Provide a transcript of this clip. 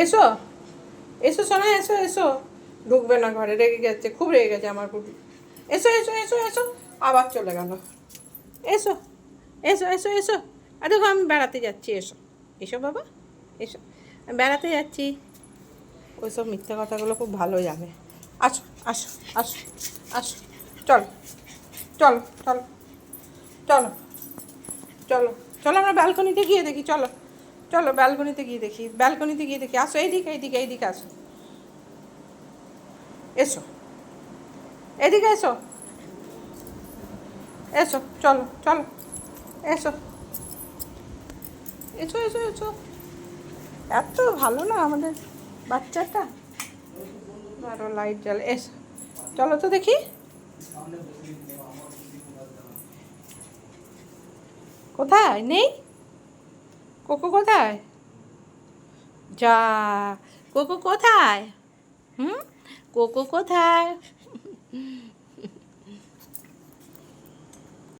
এসো, এসো সোনা, এসো এসো। ঢুকবে না ঘরে, রেগে গেছে, খুব রেগে গেছে আমার পুটু। এসো এসো এসো এসো, আবার চলে গেল। এসো এসো এসো এসো। আর দেখো আমি বেড়াতে যাচ্ছি, এসো এসো বাবা, এসো, আমি বেড়াতে যাচ্ছি। ওইসব মিথ্যা কথাগুলো খুব ভালো জানে। আসো আসো আসো আসো, চলো চলো চলো চলো চলো চলো, আমরা ব্যালকনিতে গিয়ে দেখি, চলো চলো ব্যালকনিতে গিয়ে দেখি, ব্যালকনিতে গিয়ে দেখি। আসো এইদিকে এইদিকে এইদিকে আসো, এসো এদিকে এসো, এসো চলো চলো, এসো এসো এসো এসো। এত ভালো না আমাদের বাচ্চাটা। আরও লাইট জ্বালে, এসো চলো তো দেখি। কোথায় নেই? কোকো কোথায়? যা, কোকো কোথায়? হুম, কোকো কোথায়?